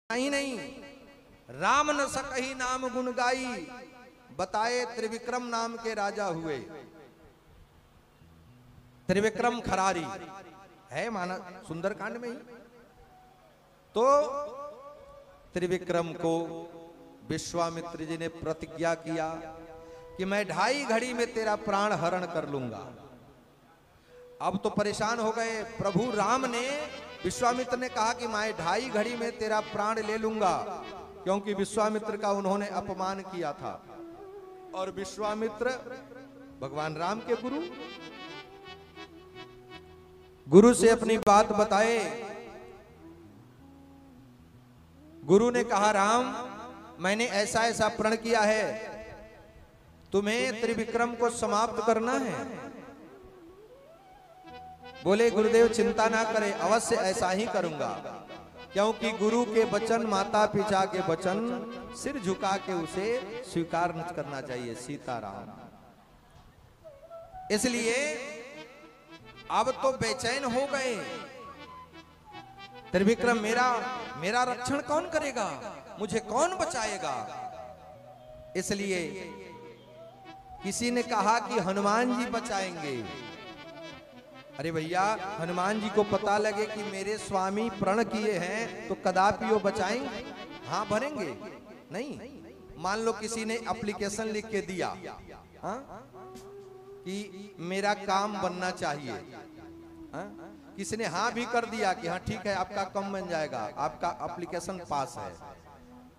ही नहीं, राम न सकहि नाम गुण गाई, बताए त्रिविक्रम नाम के राजा हुए। त्रिविक्रम खरारी है माना सुंदरकांड में ही। तो त्रिविक्रम को विश्वामित्र जी ने प्रतिज्ञा किया कि मैं 2.5 घड़ी में तेरा प्राण हरण कर लूंगा। अब तो परेशान हो गए प्रभु राम ने। विश्वामित्र ने कहा कि मैं 2.5 घड़ी में तेरा प्राण ले लूंगा, क्योंकि विश्वामित्र का उन्होंने अपमान किया था। और विश्वामित्र भगवान राम के गुरु से अपनी बात बताए। गुरु ने कहा राम, मैंने ऐसा ऐसा प्रण किया है, तुम्हें त्रिविक्रम को समाप्त करना है। बोले गुरुदेव चिंता ना करें, अवश्य ऐसा ही करूंगा, क्योंकि गुरु के वचन, माता पिता के वचन सिर झुका के उसे स्वीकार करना चाहिए। सीताराम। इसलिए अब तो बेचैन हो गए। त्रिविक्रम मेरा रक्षण कौन करेगा, मुझे कौन बचाएगा। इसलिए किसी ने कहा कि हनुमान जी बचाएंगे। अरे भैया, हनुमान जी को पता लगे कि मेरे स्वामी प्रण किए हैं तो कदापि वो बचाएंगे? हाँ भरेंगे नहीं। मान लो किसी ने एप्लीकेशन लिख के दिया कि मेरा काम बनना चाहिए, किसी ने हाँ भी कर दिया कि हाँ ठीक है आपका काम बन जाएगा, आपका एप्लीकेशन पास है,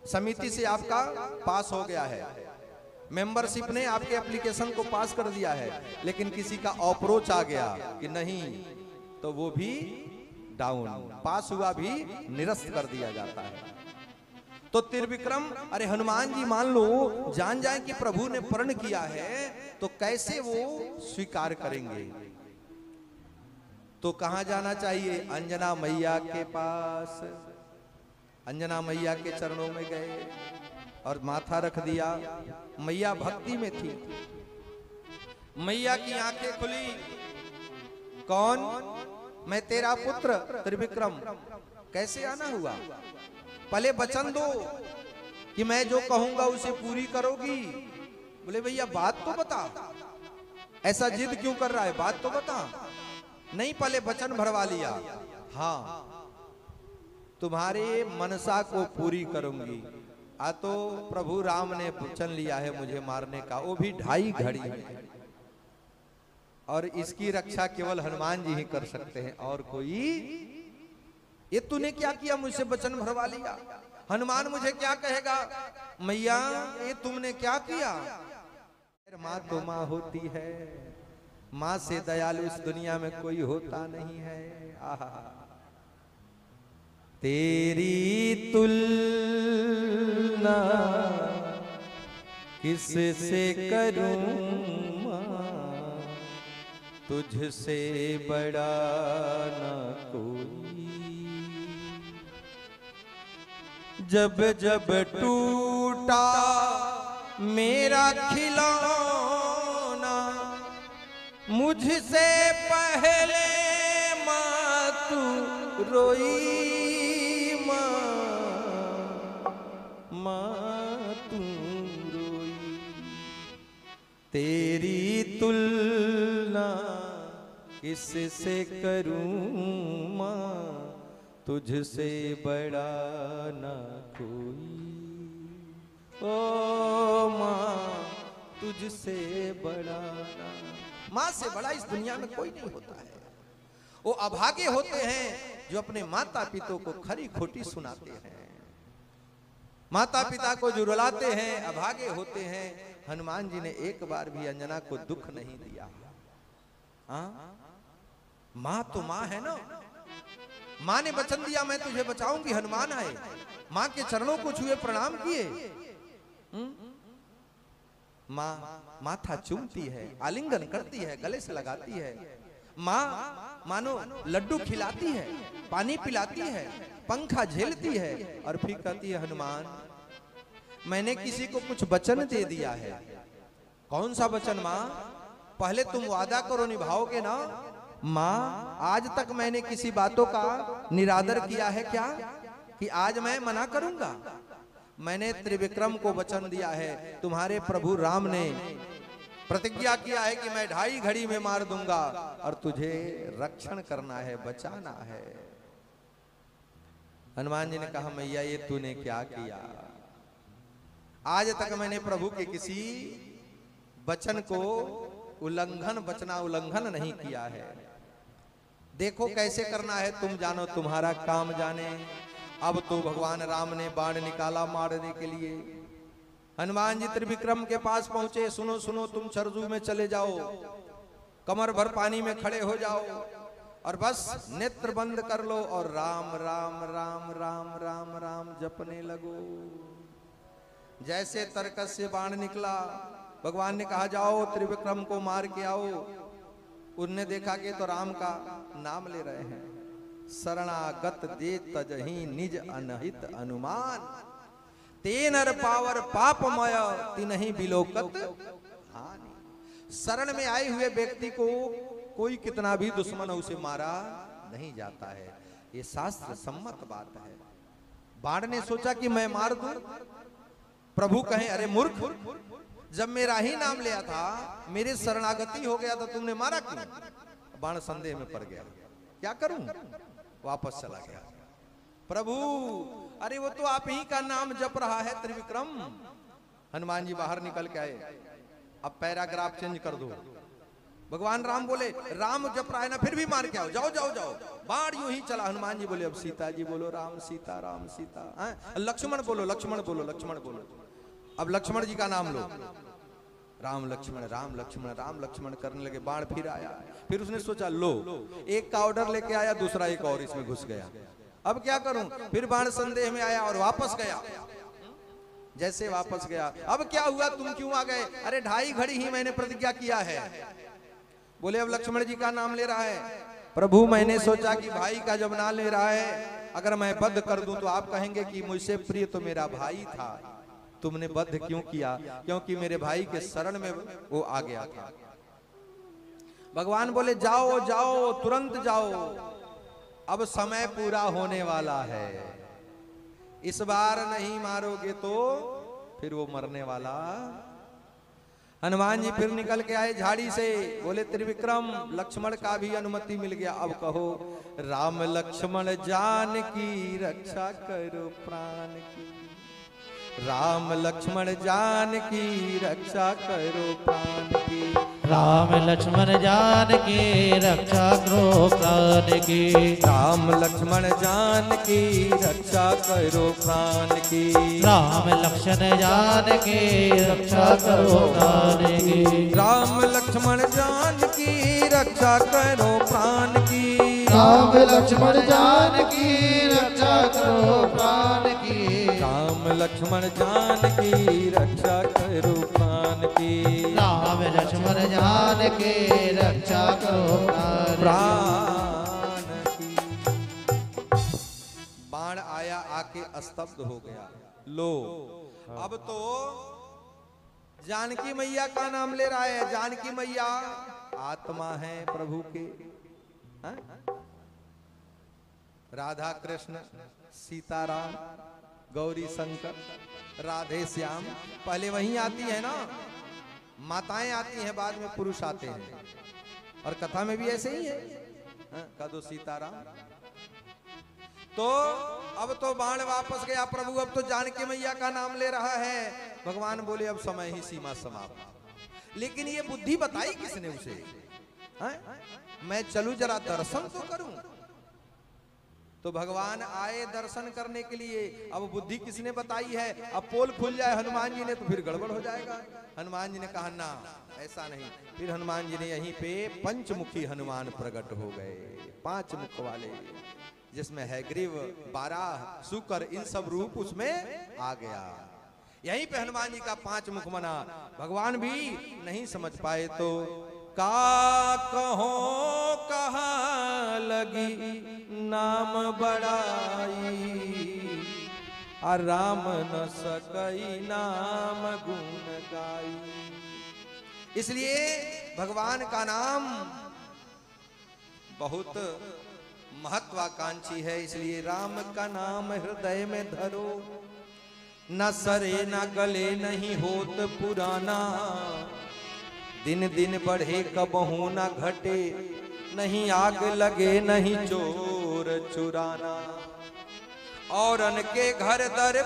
समिति से आपका पास हो गया है, मेंबरशिप ने आपके एप्लीकेशन को पास कर दिया है, लेकिन किसी का अप्रोच आ गया कि नहीं, तो वो भी डाउन, पास हुआ भी निरस्त कर दिया जाता है। तो त्रिविक्रम, अरे हनुमान जी मान लो जान जाए कि प्रभु ने प्रण किया है तो कैसे वो स्वीकार करेंगे। तो कहां जाना चाहिए? अंजना मैया के पास। अंजना मैया के चरणों में गए और माथा रख दिया। मैया भक्ति में थी। मैया की आंखें खुली। कौन? मैं तेरा पुत्र त्रिविक्रम। कैसे आना हुआ? पहले वचन दो कि मैं जो कहूंगा उसे पूरी करोगी। बोले भैया बात तो बता, ऐसा जिद क्यों कर रहा है, बात तो बता। नहीं, पहले वचन भरवा लिया। हाँ, तुम्हारे मनसा को पूरी करूंगी। तो प्रभु राम ने वचन लिया है मुझे मारने का, वो भी 2.5 घड़ी में। और इसकी रक्षा केवल हनुमान जी ही कर सकते हैं, और कोई। ये तूने क्या किया, मुझसे वचन भरवा लिया, हनुमान मुझे क्या कहेगा? मैया ये तुमने क्या किया? माँ तो माँ होती है, माँ से दयालु इस दुनिया में कोई होता नहीं है। आहा, तेरी तुलना किससे करूं मां, तुझसे बड़ा ना कोई। जब जब टूटा मेरा खिलौना, मुझसे पहले मां तू रोई। मां तू रोई, तेरी तुलना किससे करूं मां, तुझसे बड़ा ना कोई। ओ मां तुझसे बड़ा ना, मां से बड़ा इस दुनिया में कोई नहीं होता है। वो अभागे होते हैं जो अपने माता पिता को खरी खोटी सुनाते हैं, माता पिता को जो रुलाते हैं, अभागे होते हैं। हनुमान जी ने एक बार भी अंजना को दुख नहीं दिया। माँ तो माँ है ना, माँ ने वचन दिया मैं तुझे बचाऊंगी। हनुमान आए, माँ के चरणों को छुए, प्रणाम किए। माँ माथा चूमती है, आलिंगन करती है, गले से लगाती है। माँ मानो लड्डू खिलाती है, पानी पिलाती है, पंखा झेलती है, और फिर कहती है हनुमान मैंने किसी को कुछ वचन दे दिया है। कौन सा वचन माँ? पहले तुम वादा करो निभाओगे ना। माँ आज तक मैंने किसी बातों का निरादर किया है क्या? कि आज मैं मना करूंगा? मैंने त्रिविक्रम को वचन दिया है, तुम्हारे प्रभु राम ने प्रतिज्ञा किया है कि मैं 2.5 घड़ी में मार दूंगा और तुझे रक्षण करना है, बचाना है। हनुमान जी ने कहा मैया ये तूने क्या किया? आज तक मैंने प्रभु के किसी वचन को वचना उल्लंघन नहीं किया है। देखो कैसे करना है तुम जानो, तुम्हारा काम जाने। अब तो भगवान राम ने बाण निकाला मारने के लिए। हनुमान जी त्रिविक्रम के पास पहुंचे। सुनो सुनो, तुम सरजू में चले जाओ, कमर भर पानी में खड़े हो जाओ और बस नेत्र बंद कर लो और राम राम राम राम राम राम जपने लगो। जैसे तरकस से बाण निकला, भगवान ने कहा जाओ त्रिविक्रम को मार के आओ। उनने देखा कि तो राम का नाम ले रहे हैं। शरणागत दे तजहि निज अनहित अनुमान, तेनर पावर पापमय तिनहि बिलोकत हानि। शरण में आए हुए व्यक्ति को कोई कितना भी दुश्मन हो उसे मारा नहीं जाता है, ये शास्त्र सम्मत बात है। बाण ने सोचा कि मैं मार दूं, प्रभु कहे अरे मूर्ख, जब मेरा ही नाम लिया था, मेरे शरणागति हो गया तो तुमने मारा क्यों? बाण संदेह में पड़ गया, क्या करूं? वापस चला गया। प्रभु अरे वो तो आप ही का नाम जप रहा है त्रिविक्रम। हनुमान जी बाहर निकल के आए। अब पैराग्राफ चेंज कर दो। भगवान राम बोले राम जप रहा है ना, फिर भी मार के आओ, जाओ जाओ जाओ। बाण यूं ही चला। हनुमान जी बोले अब सीता जी बोलो राम सीता राम सीता। लक्ष्मण बोलो लक्ष्मण बोलो लक्ष्मण बोलो। अब लक्ष्मण जी का नाम लो, राम लक्ष्मण राम लक्ष्मण राम लक्ष्मण करने लगे। बाण फिर आया। फिर उसने सोचा लो, एक का ऑर्डर लेके आया, दूसरा एक और इसमें घुस गया। अब क्या करूं? फिर बाण संदेह में आया और वापस गया। जैसे वापस गया, अब क्या हुआ, तुम क्यों आ गए? अरे 2.5 घड़ी ही मैंने प्रतिज्ञा किया है। बोले अब लक्ष्मण जी का नाम ले रहा है। प्रभु मैंने सोचा कि भाई का जब नाम ले रहा है, अगर मैं वध कर दूं तो आप कहेंगे कि मुझसे प्रिय तो मेरा भाई था, तुमने वध क्यों किया? क्योंकि मेरे भाई के शरण में वो आ गया था। भगवान बोले जाओ जाओ तुरंत जाओ, अब समय पूरा होने वाला है। इस बार नहीं मारोगे तो फिर वो मरने वाला। हनुमान जी फिर निकल के आए झाड़ी से। बोले त्रिविक्रम लक्ष्मण का भी अनुमति मिल गया, अब कहो राम लक्ष्मण जान की रक्षा करो प्राण की। राम लक्ष्मण जान की रक्षा करो प्राण की। राम लक्ष्मण जान की रक्षा करो प्राण की। राम लक्ष्मण जान की रक्षा करो प्राण की। राम लक्ष्मण जान की रक्षा करो प्राण की। राम लक्ष्मण जान की रक्षा करो प्राण की। राम लक्ष्मण जान की रक्षा करो प्राण की। राम लक्ष्मण जान की रक्षा करो प्राण की। राम लक्ष्मण जान की रक्षा करो प्राण की। बाण आया, आके स्तब्ध हो गया। लो अब तो जानकी मैया का नाम ले रहा है। जानकी मैया आत्मा है प्रभु के। हा? राधा कृष्ण सीताराम गौरी शंकर राधे श्याम पहले वहीं आती है ना, माताएं आती हैं, बाद में पुरुष आते हैं। और कथा में भी ऐसे ही है। कह दो सीताराम। तो अब तो बाण वापस गया प्रभु, अब तो जानकी मैया का नाम ले रहा है। भगवान बोले अब समय ही सीमा समाप्त। लेकिन ये बुद्धि बताई किसने उसे? मैं चलूं जरा दर्शन तो करूं। तो भगवान आए दर्शन करने के लिए। अब बुद्धि किसने बताई है? अब पोल खुल जाए हनुमान जी ने तो फिर गड़बड़ हो जाएगा। हनुमान जी ने कहा ना ऐसा नहीं। फिर हनुमान जी ने यहीं पे पंचमुखी हनुमान प्रकट हो गए, 5 मुख वाले, जिसमें है ग्रीव बाराह शुकर, इन सब रूप उसमें आ गया। यहीं पे हनुमान जी का 5 मुख बना। भगवान भी नहीं समझ पाए तो का कहो कहाँ लगी नाम बड़ाई, राम न सकई नाम गुण गाई। इसलिए भगवान का नाम बहुत महत्वाकांक्षी है, इसलिए राम का नाम हृदय में धरो। न सरे न गले नहीं होत पुराना, दिन दिन बढ़े कबहू न घटे, नहीं आग लगे नहीं चोर चुराना। और अन के घर दर